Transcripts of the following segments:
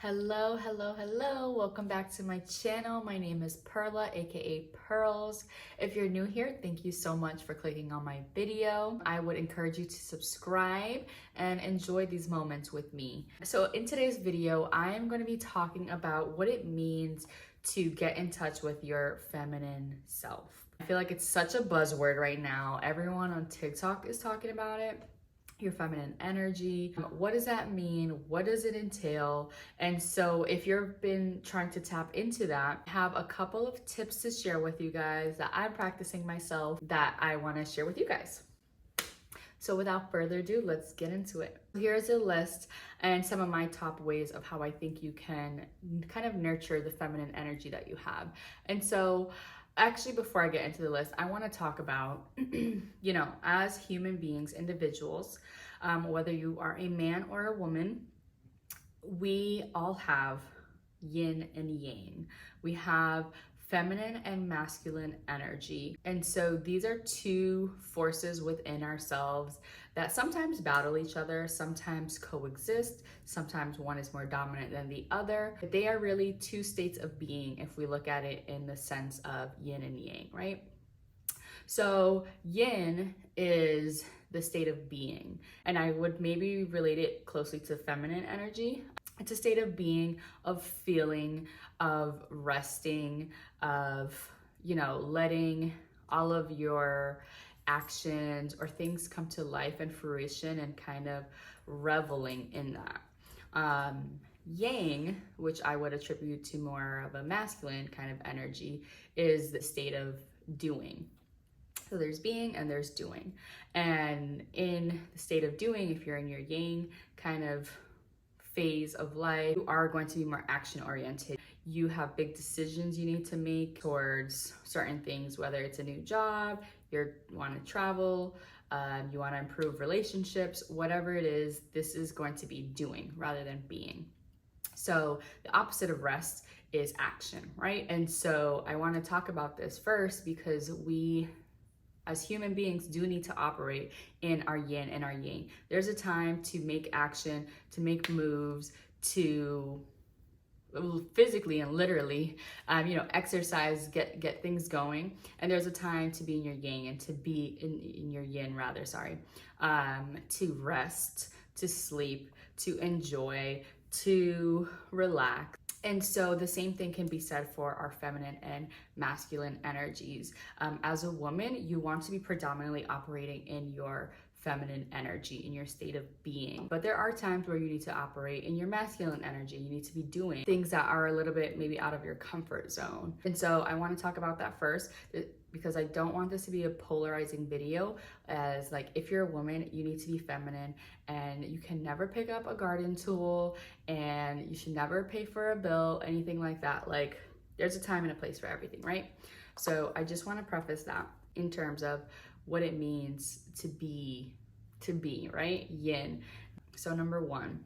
Hello, hello, hello. Welcome back to my channel. My name is Perla, aka Pearls. If you're new here, thank you so much for clicking on my video. I would encourage you to subscribe and enjoy these moments with me. So in today's video, I am going to be talking about what it means to get in touch with your feminine self. I feel like it's such a buzzword right now. Everyone on TikTok is talking about it. Your feminine energy. What does that mean? What does it entail? And so if you've been trying to tap into that, I have a couple of tips to share with you guys that I'm practicing myself that I want to share with you guys. So without further ado, let's get into it. Here's a list and some of my top ways of how I think you can kind of nurture the feminine energy that you have. And so actually, before I get into the list, I want to talk about, as human beings, individuals, whether you are a man or a woman, we all have yin and yang. We have feminine and masculine energy. And so these are two forces within ourselves that sometimes battle each other, sometimes coexist, sometimes one is more dominant than the other. But they are really two states of being if we look at it in the sense of yin and yang, right? So yin is the state of being, and I would maybe relate it closely to feminine energy. It's a state of being, of feeling, of resting, of, letting all of your actions or things come to life and fruition and kind of reveling in that. Yang, which I would attribute to more of a masculine kind of energy, is the state of doing. So there's being and there's doing. And in the state of doing, if you're in your yang kind of phase of life, you are going to be more action oriented. You have big decisions you need to make towards certain things, whether it's a new job, you want to travel, you want to improve relationships, whatever it is, this is going to be doing rather than being. So the opposite of rest is action, right? And so I want to talk about this first because we, as human beings, do need to operate in our yin and our yang. There's a time to make action, to make moves, to physically and literally, exercise, get things going. And there's a time to be in your yang and to be in your yin, to rest, to sleep, to enjoy, to relax. And so the same thing can be said for our feminine and masculine energies. As a woman, you want to be predominantly operating in your feminine energy, in your state of being. But there are times where you need to operate in your masculine energy. You need to be doing things that are a little bit maybe out of your comfort zone. And so I want to talk about that first, because I don't want this to be a polarizing video, as like, if you're a woman, you need to be feminine and you can never pick up a garden tool and you should never pay for a bill, anything like that. Like, there's a time and a place for everything, right? So I just want to preface that in terms of what it means to be, right? Yin. So number one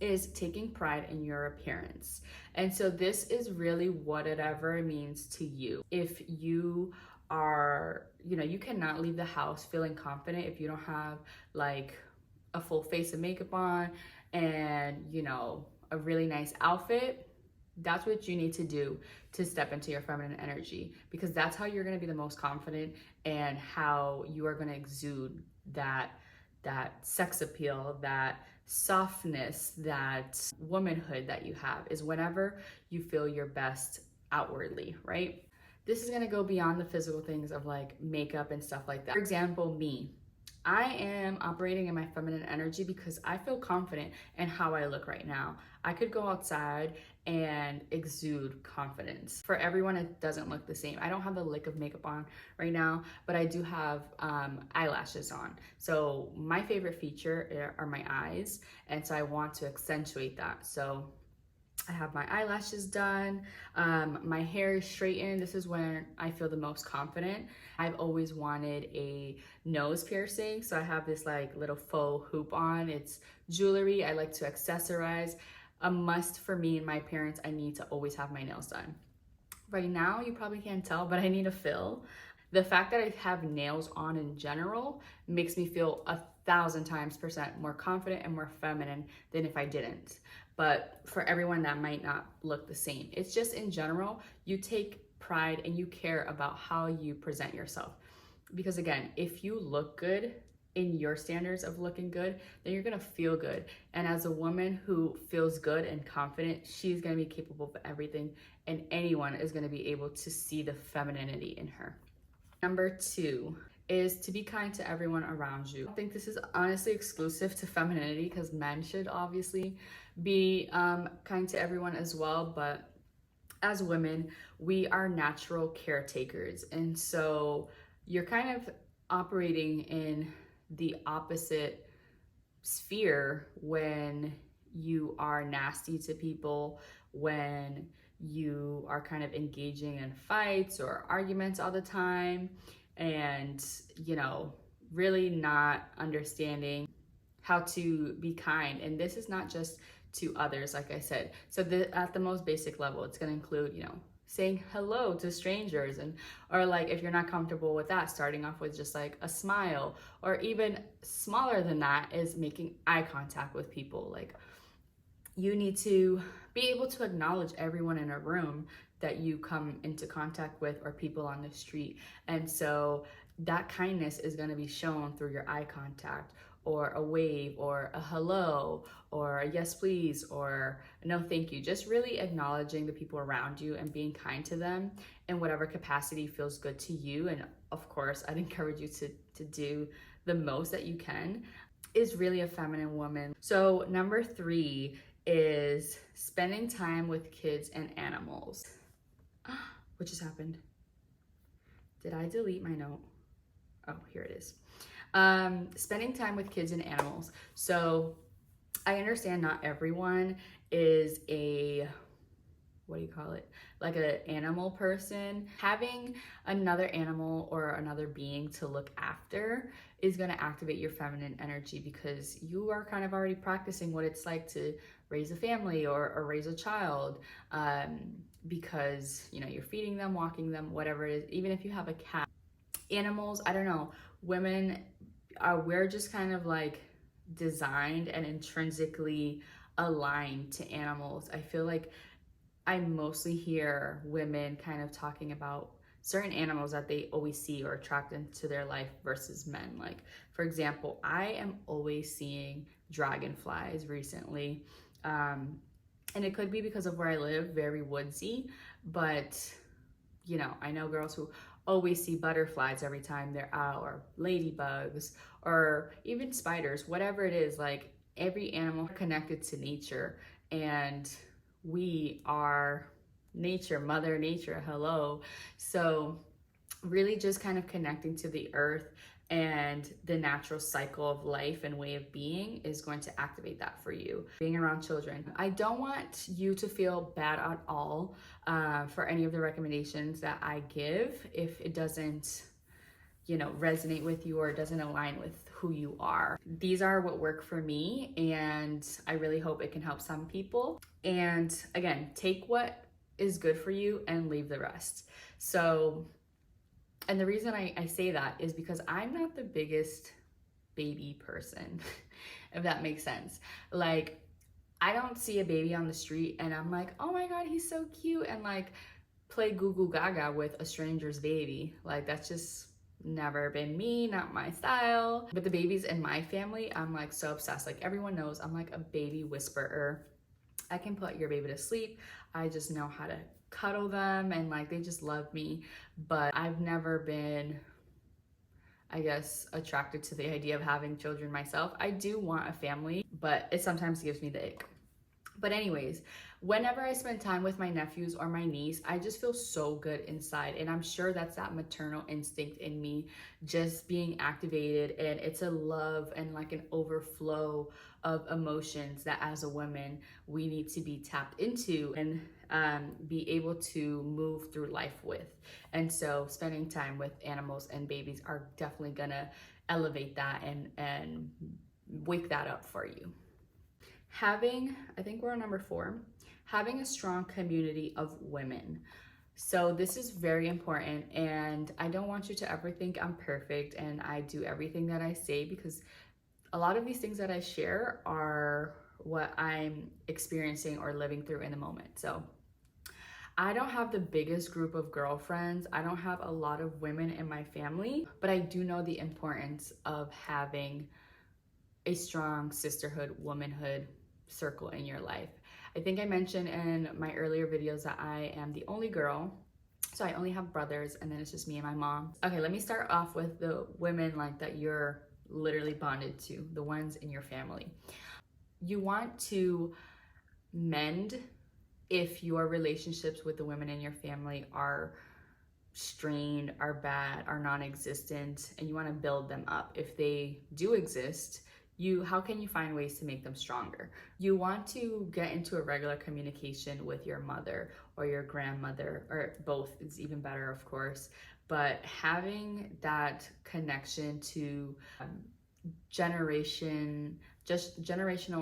is taking pride in your appearance. And so this is really whatever it means to you. If you are, you cannot leave the house feeling confident if you don't have like a full face of makeup on and, a really nice outfit. That's what you need to do to step into your feminine energy, because that's how you're going to be the most confident and how you are going to exude that sex appeal, that softness, that womanhood that you have, is whenever you feel your best outwardly, right? This is going to go beyond the physical things of like makeup and stuff like that. For example, me, I am operating in my feminine energy because I feel confident in how I look right now. I could go outside and exude confidence. For everyone, it doesn't look the same. I don't have a lick of makeup on right now, but I do have eyelashes on. So my favorite feature are my eyes, and so I want to accentuate that. So I have my eyelashes done, my hair is straightened. This is when I feel the most confident. I've always wanted a nose piercing, so I have this like little faux hoop on. It's jewelry. I like to accessorize. A must for me and my parents, I need to always have my nails done. Right now, you probably can't tell, but I need a fill. The fact that I have nails on in general makes me feel 1,000% more confident and more feminine than if I didn't. but for everyone that might not look the same. It's just in general, you take pride and you care about how you present yourself. Because again, if you look good in your standards of looking good, then you're gonna feel good. And as a woman who feels good and confident, she's gonna be capable of everything, and anyone is gonna be able to see the femininity in her. Number 2 is to be kind to everyone around you. I think this is honestly exclusive to femininity because men should obviously be kind to everyone as well, but as women, we are natural caretakers. And so you're kind of operating in the opposite sphere when you are nasty to people, when you are kind of engaging in fights or arguments all the time, and, you know, really not understanding how to be kind. And this is not just to others, like I said. So at the most basic level, it's going to include, you know, saying hello to strangers, and or like if you're not comfortable with that, starting off with just like a smile, or even smaller than that is making eye contact with people. Like, you need to be able to acknowledge everyone in a room that you come into contact with, or people on the street. And so that kindness is going to be shown through your eye contact, or a wave, or a hello, or a yes please, or no thank you. Just really acknowledging the people around you and being kind to them in whatever capacity feels good to you. And of course, I'd encourage you to do the most that you can, is really a feminine woman. So number 3 is spending time with kids and animals. What just happened? Did I delete my note? Oh, here it is. Spending time with kids and animals. So I understand not everyone is a, what do you call it? Like an animal person. Having another animal or another being to look after is going to activate your feminine energy, because you are kind of already practicing what it's like to raise a family or raise a child, because, you know, you're feeding them, walking them, whatever it is. Even if you have a cat, animals, I don't know, women we're just kind of like designed and intrinsically aligned to animals. I feel like I mostly hear women kind of talking about certain animals that they always see or attract into their life versus men. Like, for example, I am always seeing dragonflies recently. And it could be because of where I live, very woodsy, but you know, I know girls who always see butterflies every time they're out, or ladybugs, or even spiders, whatever it is. Like, every animal connected to nature, and we are nature, mother nature, hello. So really just kind of connecting to the earth and the natural cycle of life and way of being is going to activate that for you. Being around children. I don't want you to feel bad at all for any of the recommendations that I give if it doesn't, you know, resonate with you or it doesn't align with who you are. These are what work for me, and I really hope it can help some people. And again, take what is good for you and leave the rest. So, and the reason I say that is because I'm not the biggest baby person, if that makes sense. Like, I don't see a baby on the street and I'm like, oh my God, he's so cute, and like play goo goo gaga with a stranger's baby. Like, that's just never been me, not my style. But the babies in my family, I'm like so obsessed. Like, everyone knows I'm like a baby whisperer. I can put your baby to sleep. I just know how to cuddle them, and like they just love me. But I've never been, I guess, attracted to the idea of having children myself. I do want a family, but it sometimes gives me the ick. But anyways, whenever I spend time with my nephews or my niece, I just feel so good inside. And I'm sure that's that maternal instinct in me just being activated. And it's a love and like an overflow of emotions that as a woman, we need to be tapped into and be able to move through life with. And so spending time with animals and babies are definitely gonna elevate that and wake that up for you. Having, I think we're on number 4, having a strong community of women. So this is very important, and I don't want you to ever think I'm perfect and I do everything that I say, because a lot of these things that I share are what I'm experiencing or living through in the moment. So I don't have the biggest group of girlfriends. I don't have a lot of women in my family, but I do know the importance of having a strong sisterhood, womanhood circle in your life. I think I mentioned in my earlier videos that I am the only girl. So I only have brothers, and then it's just me and my mom. Okay, let me start off with the women like that you're literally bonded to, the ones in your family. You want to mend if your relationships with the women in your family are strained, are bad, are non-existent, and you want to build them up. If they do exist, how can you find ways to make them stronger? You want to get into a regular communication with your mother or your grandmother, or both is even better, of course, but having that connection to generational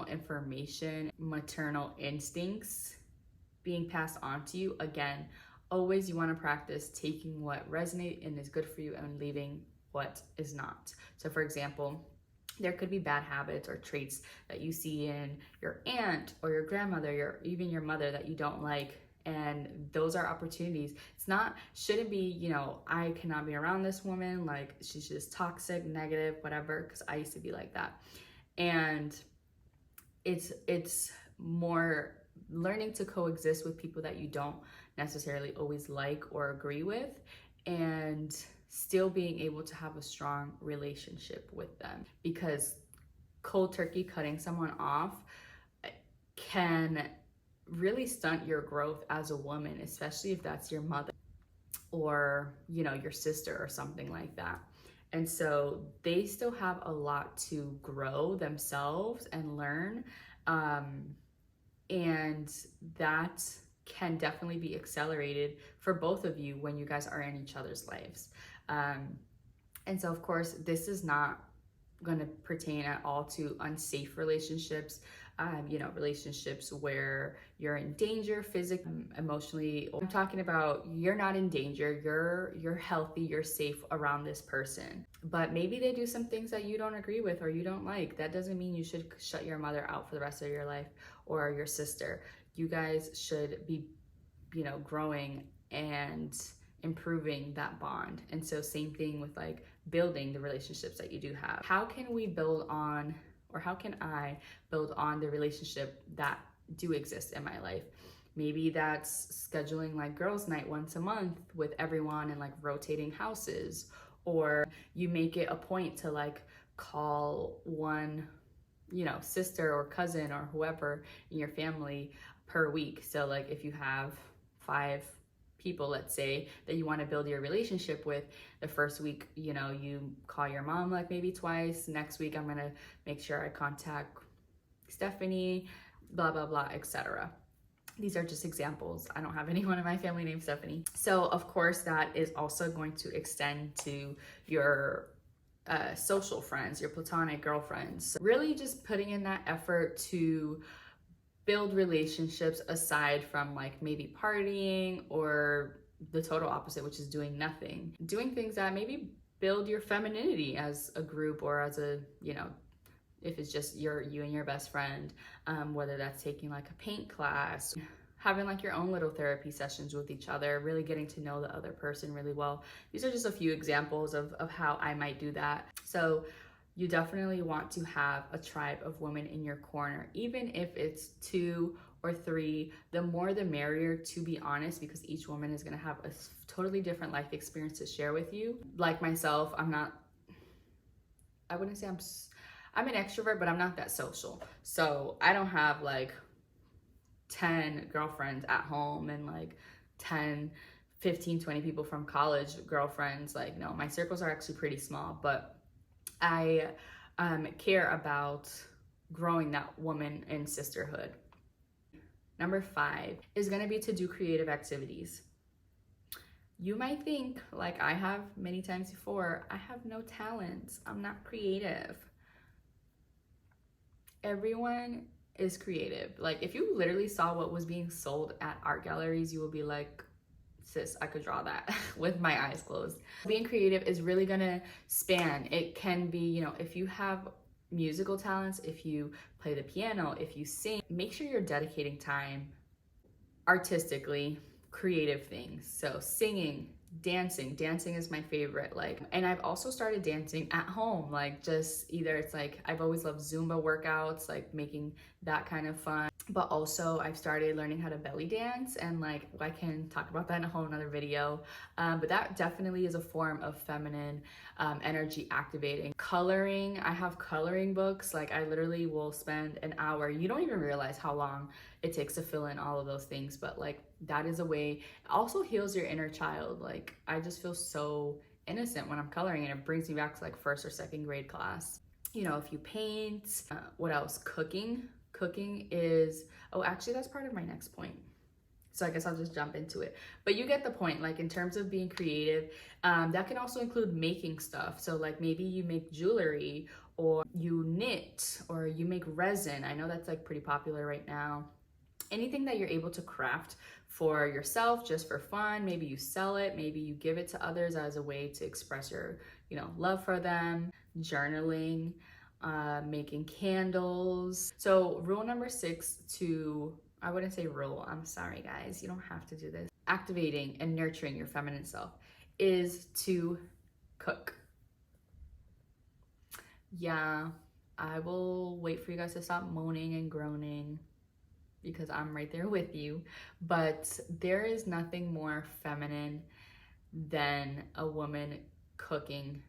information, maternal instincts being passed on to you. Again, always you want to practice taking what resonates and is good for you and leaving what is not. So for example, there could be bad habits or traits that you see in your aunt or your grandmother, even your mother that you don't like. And those are opportunities. Shouldn't be, I cannot be around this woman. Like, she's just toxic, negative, whatever. Because I used to be like that. And it's more learning to coexist with people that you don't necessarily always like or agree with, and still being able to have a strong relationship with them, because cold turkey cutting someone off can really stunt your growth as a woman, especially if that's your mother or your sister or something like that. And so they still have a lot to grow themselves and learn, and that can definitely be accelerated for both of you when you guys are in each other's lives. And so of course, this is not going to pertain at all to unsafe relationships, relationships where you're in danger physically, emotionally. I'm talking about you're not in danger, you're healthy, you're safe around this person, but maybe they do some things that you don't agree with or you don't like. That doesn't mean you should shut your mother out for the rest of your life, or your sister. You guys should be, growing and improving that bond. And so same thing with like building the relationships that you do have. How can we build on, or how can I build on the relationship that do exist in my life? Maybe that's scheduling like girls' night once a month with everyone and like rotating houses, or you make it a point to like call one, sister or cousin or whoever in your family per week. So like if you have 5 people, let's say, that you want to build your relationship with, the first week, you call your mom like maybe twice. Next week, I'm going to make sure I contact Stephanie, blah, blah, blah, etc. These are just examples. I don't have anyone in my family named Stephanie. So of course, that is also going to extend to your social friends, your platonic girlfriends. Really just putting in that effort to build relationships aside from like maybe partying, or the total opposite, which is doing nothing. Doing things that maybe build your femininity as a group, or as a, if it's just you and your best friend, whether that's taking like a paint class, having like your own little therapy sessions with each other, really getting to know the other person really well. These are just a few examples of how I might do that. So you definitely want to have a tribe of women in your corner, even if it's 2 or 3. The more the merrier, to be honest, because each woman is going to have a totally different life experience to share with you. Like myself, I wouldn't say I'm an extrovert, but I'm not that social. So I don't have like 10 girlfriends at home and like 10, 15, 20 people from college girlfriends. Like, no, my circles are actually pretty small, but I care about growing that woman in sisterhood. Number 5 is going to be to do creative activities. You might think, like I have many times before, I have no talents, I'm not creative. Everyone is creative. Like if you literally saw what was being sold at art galleries, you will be like, sis, I could draw that with my eyes closed. Being creative is really gonna span. It can be, if you have musical talents, if you play the piano, if you sing, make sure you're dedicating time artistically, creative things. So singing, dancing is my favorite. Like, and I've also started dancing at home, like just either it's like, I've always loved Zumba workouts, like making that kind of fun. But also I've started learning how to belly dance, and like I can talk about that in a whole nother video. But that definitely is a form of feminine energy activating. Coloring, I have coloring books. Like I literally will spend an hour. You don't even realize how long it takes to fill in all of those things, but like that is a way. It also heals your inner child. Like I just feel so innocent when I'm coloring, and it brings me back to like first or second grade class. You know, if you paint, what else? Cooking is, oh, actually that's part of my next point. So I guess I'll just jump into it. But you get the point, like in terms of being creative, that can also include making stuff. So like maybe you make jewelry, or you knit, or you make resin. I know that's like pretty popular right now. Anything that you're able to craft for yourself, just for fun. Maybe you sell it, maybe you give it to others as a way to express your, love for them. Journaling, making candles. So rule number 6 to, I wouldn't say rule, I'm sorry guys, you don't have to do this. Activating and nurturing your feminine self is to cook. Yeah, I will wait for you guys to stop moaning and groaning, because I'm right there with you. But there is nothing more feminine than a woman cooking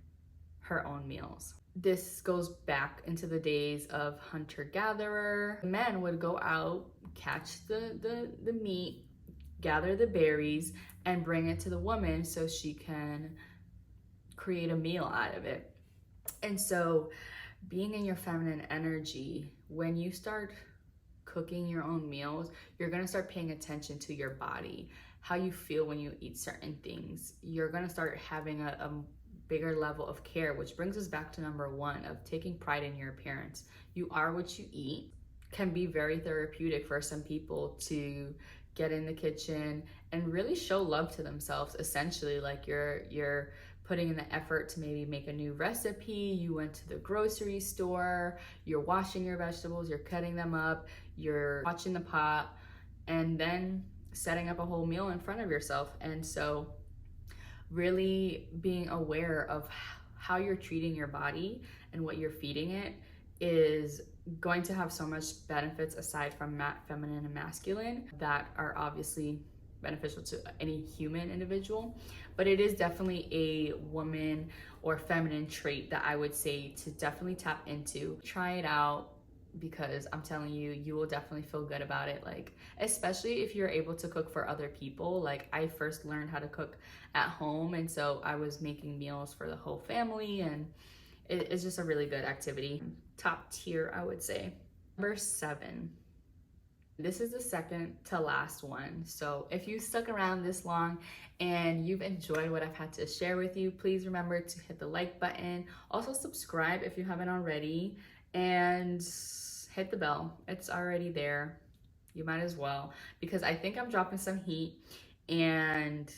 her own meals. This goes back into the days of hunter-gatherer. Men would go out, catch the meat, gather the berries, and bring it to the woman so she can create a meal out of it. And so being in your feminine energy, when you start cooking your own meals, you're gonna start paying attention to your body, how you feel when you eat certain things. You're gonna start having a bigger level of care, which brings us back to number 1 of taking pride in your appearance. You are what you eat. Can be very therapeutic for some people to get in the kitchen and really show love to themselves. Essentially, like you're putting in the effort to maybe make a new recipe. You went to the grocery store, you're washing your vegetables, you're cutting them up, you're watching the pot, and then setting up a whole meal in front of yourself. And so really being aware of how you're treating your body and what you're feeding it is going to have so much benefits, aside from feminine and masculine, that are obviously beneficial to any human individual. But it is definitely a woman or feminine trait that I would say to definitely tap into. Try it out, because I'm telling you, you will definitely feel good about it. Like, especially if you're able to cook for other people. Like I first learned how to cook at home, and so I was making meals for the whole family, and it's just a really good activity. Top tier, I would say. Number 7. This is the second to last one. So if you stuck around this long and you've enjoyed what I've had to share with you, please remember to hit the like button. Also subscribe if you haven't already, and hit the bell. It's already there. You might as well, because I think I'm dropping some heat, and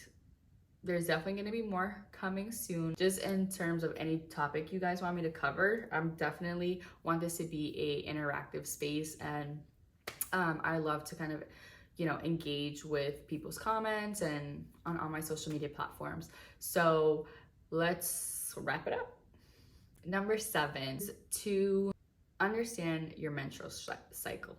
there's definitely going to be more coming soon. Just in terms of any topic you guys want me to cover, I'm definitely want this to be a interactive space, and I love to kind of, engage with people's comments and on all my social media platforms. So let's wrap it up. Number 7 is to understand your menstrual cycle.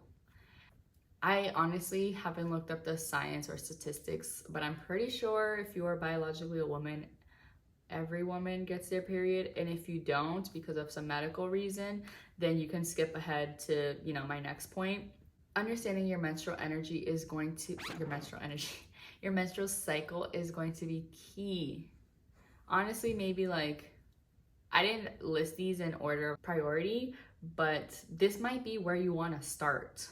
I honestly haven't looked up the science or statistics, but I'm pretty sure if you are biologically a woman, every woman gets their period. And if you don't, because of some medical reason, then you can skip ahead to, my next point. Understanding your menstrual energy is going to, your menstrual cycle is going to be key. Honestly, maybe like, I didn't list these in order of priority, but this might be where you want to start.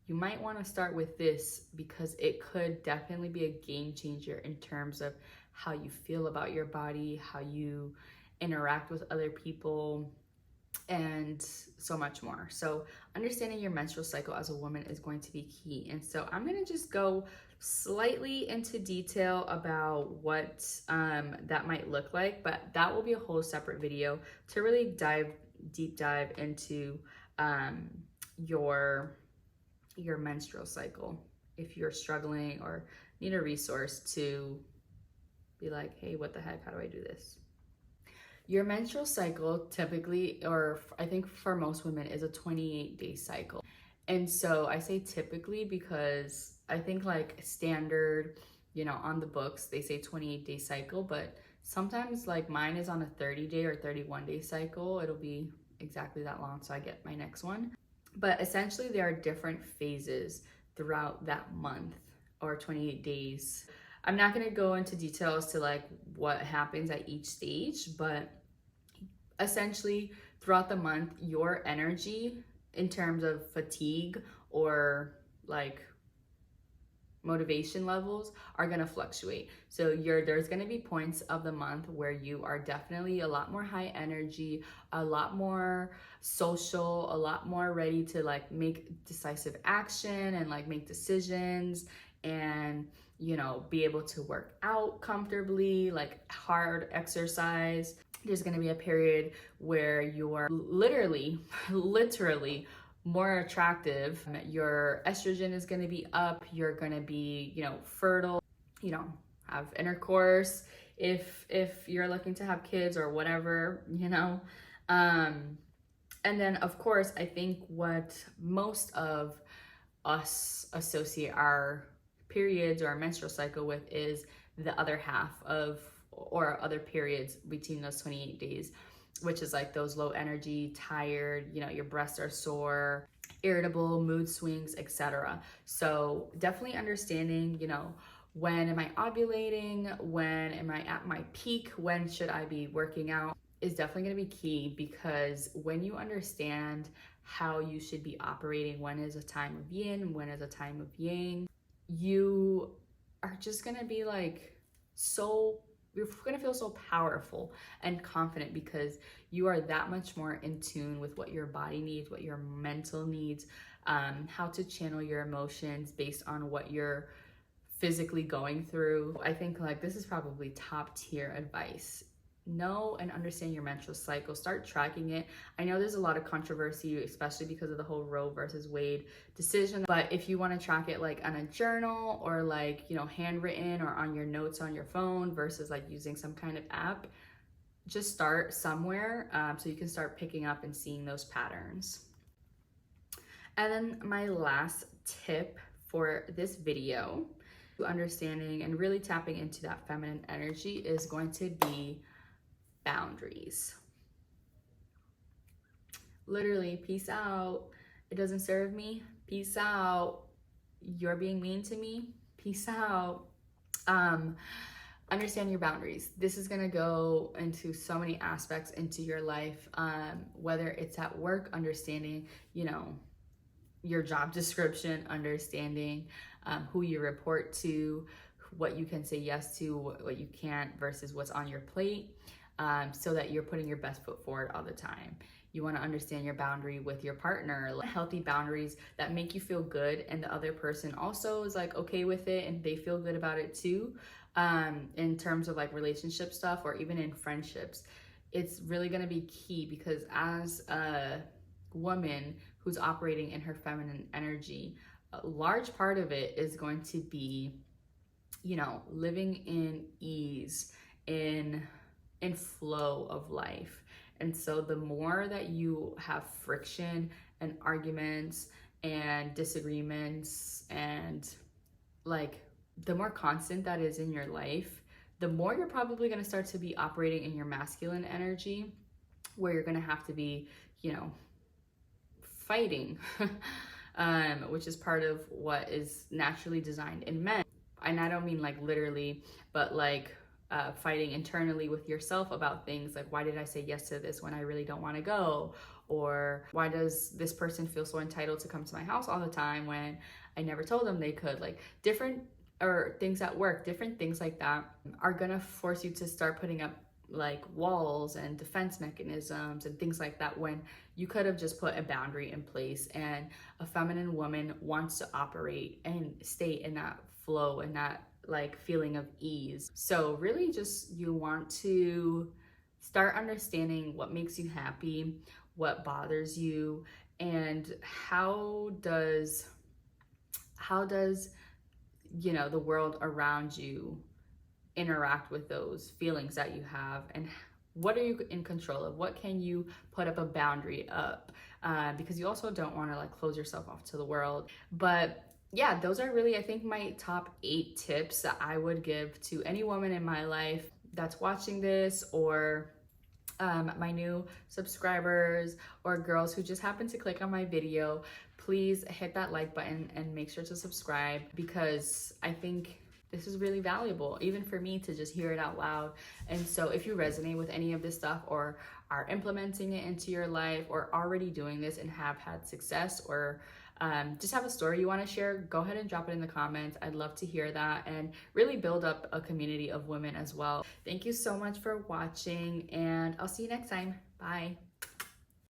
You might want to start with this, because it could definitely be a game changer in terms of how you feel about your body, how you interact with other people, and so much more. So understanding your menstrual cycle as a woman is going to be key. And so I'm going to just go slightly into detail about what that might look like, but that will be a whole separate video to really dive deep dive into um, your menstrual cycle if you're struggling or need a resource to be like, hey, what the heck, how do I do this? Your menstrual cycle typically, or I think for most women, is a 28-day cycle. And so I say typically because I think like standard, on the books, they say 28-day cycle, but sometimes like mine is on a 30-day or 31-day cycle. It'll be exactly that long, so I get my next one. But essentially, there are different phases throughout that month or 28 days. I'm not going to go into details to like what happens at each stage, but essentially throughout the month, your energy in terms of fatigue or like motivation levels are going to fluctuate. So there's going to be points of the month where you are definitely a lot more high energy, a lot more social, a lot more ready to like make decisive action and like make decisions and be able to work out comfortably, like hard exercise. There's going to be a period where you're literally more attractive. Your estrogen is going to be up. You're going to be, fertile, have intercourse if you're looking to have kids or whatever, and then of course, I think what most of us associate our periods or our menstrual cycle with is the other half of or other periods between those 28 days, which is like those low energy, tired, your breasts are sore, irritable, mood swings, etc. So definitely understanding, when am I ovulating? When am I at my peak? When should I be working out? Is definitely going to be key, because when you understand how you should be operating, when is a time of yin, when is a time of yang, you are just going to be like you're going to feel so powerful and confident, because you are that much more in tune with what your body needs, what your mental needs, how to channel your emotions based on what you're physically going through. I think like this is probably top tier advice. Know and understand your menstrual cycle. Start tracking it. I know there's a lot of controversy, especially because of the whole Roe versus Wade decision. But if you want to track it like on a journal or like, handwritten or on your notes on your phone versus like using some kind of app, just start somewhere so you can start picking up and seeing those patterns. And then my last tip for this video, understanding and really tapping into that feminine energy, is going to be boundaries. Literally, peace out. It doesn't serve me. Peace out. You're being mean to me. Peace out. Understand your boundaries. This is going to go into so many aspects into your life, whether it's at work, understanding, your job description, understanding who you report to, what you can say yes to, what you can't versus what's on your plate. So that you're putting your best foot forward all the time. You want to understand your boundary with your partner, healthy boundaries that make you feel good, and the other person also is like okay with it and they feel good about it too. In terms of like relationship stuff or even in friendships, it's really going to be key, because as a woman who's operating in her feminine energy, a large part of it is going to be, living in ease, in flow of life. And so the more that you have friction and arguments and disagreements, and like the more constant that is in your life, the more you're probably going to start to be operating in your masculine energy, where you're going to have to be, fighting, which is part of what is naturally designed in men. And I don't mean like literally, but like fighting internally with yourself about things like, why did I say yes to this when I really don't want to go? Or why does this person feel so entitled to come to my house all the time when I never told them they could? Like different, or things at work, different things like that are gonna force you to start putting up like walls and defense mechanisms and things like that, when you could have just put a boundary in place. And a feminine woman wants to operate and stay in that flow and that like feeling of ease. So really just, you want to start understanding what makes you happy, what bothers you, and how does the world around you interact with those feelings that you have, and what are you in control of? What can you put up a boundary up? Because you also don't want to like close yourself off to the world. But yeah, those are really, I think, my top 8 tips that I would give to any woman in my life that's watching this, or my new subscribers or girls who just happen to click on my video. Please hit that like button and make sure to subscribe, because I think this is really valuable, even for me, to just hear it out loud. And so if you resonate with any of this stuff, or are implementing it into your life, or already doing this and have had success, or just have a story you want to share, go ahead and drop it in the comments. I'd love to hear that and really build up a community of women as well. Thank you so much for watching, and I'll see you next time. Bye.